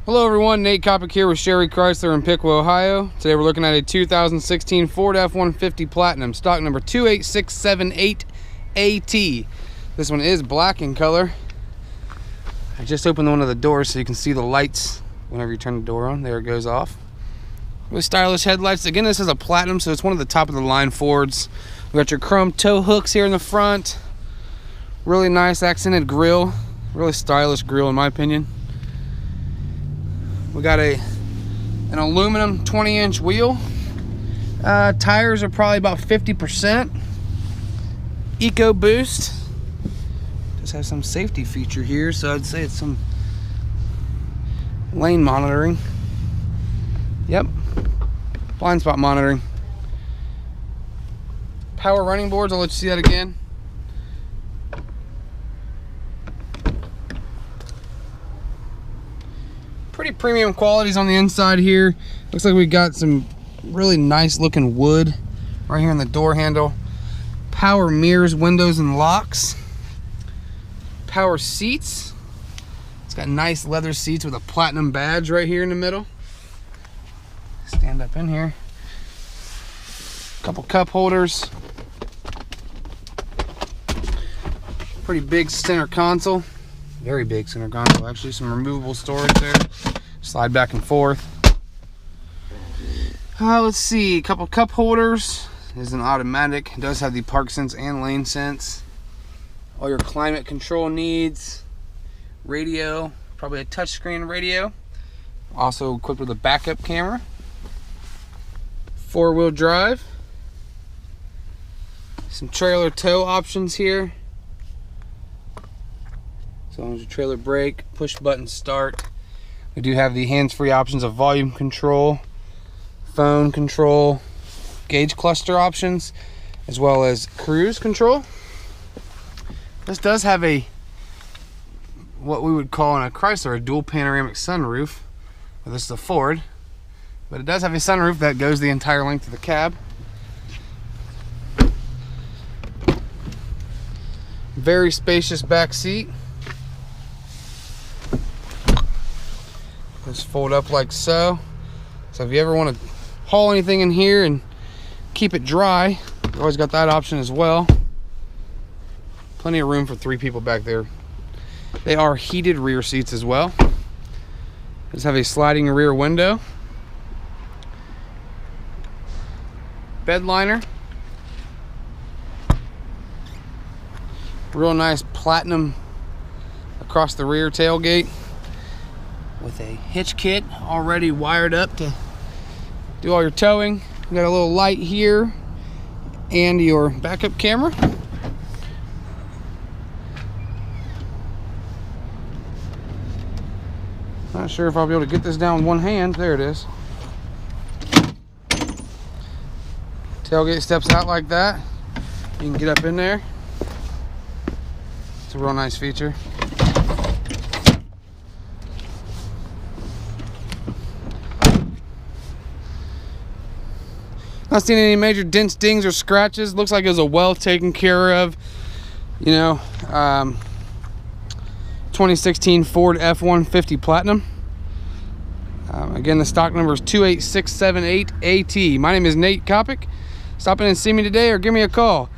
Hello everyone, Nate Kopic here with Sherry Chrysler in Piqua, Ohio. Today we're looking at a 2016 Ford F-150 Platinum, stock number 28678AT. This one is black in color. I just opened one of the doors so you can see the lights whenever you turn the door on. There it goes off. With stylish headlights. Again, this is a Platinum, so it's one of the top of the line Fords. We got your chrome tow hooks here in the front. Really nice accented grille. Really stylish grille in my opinion. We got an aluminum 20-inch wheel. Tires are probably about 50%. Eco Boost. Just has some safety feature here, so I'd say it's some lane monitoring. Yep. Blind spot monitoring. Power running boards, I'll let you see that again. Pretty premium qualities on the inside here. Looks like we got some really nice looking wood right here in the door handle. Power mirrors, windows, and locks. Power seats. It's got nice leather seats with a platinum badge right here in the middle. Stand up in here. Couple cup holders. Pretty big center console. Very big center console, actually. Some removable storage there. Slide back and forth. Let's see, a couple cup holders. This is an automatic. It does have the park sense and lane sense. All your climate control needs. Radio, probably a touchscreen radio. Also equipped with a backup camera. 4-wheel drive. Some trailer tow options here. So long as your trailer brake, push button start. We do have the hands-free options of volume control, phone control, gauge cluster options, as well as cruise control. This does have what we would call in a Chrysler a dual panoramic sunroof. Well, this is a Ford, but it does have a sunroof that goes the entire length of the cab. Very spacious back seat. Just fold up like so. So if you ever want to haul anything in here and keep it dry, you always got that option as well. Plenty of room for 3 people back there. They are heated rear seats as well. Just have a sliding rear window. Bed liner. Real nice platinum across the rear tailgate. With a hitch kit already wired up to do all your towing. You got a little light here and your backup camera. Not sure if I'll be able to get this down with one hand. There it is. Tailgate steps out like that. You can get up in there. It's a real nice feature. Not seeing any major dents, dings, or scratches. Looks like it was a well taken care of, 2016 Ford F-150 Platinum. Again, the stock number is 28678AT. My name is Nate Kopic. Stop in and see me today or give me a call.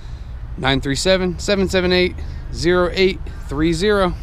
937-778-0830.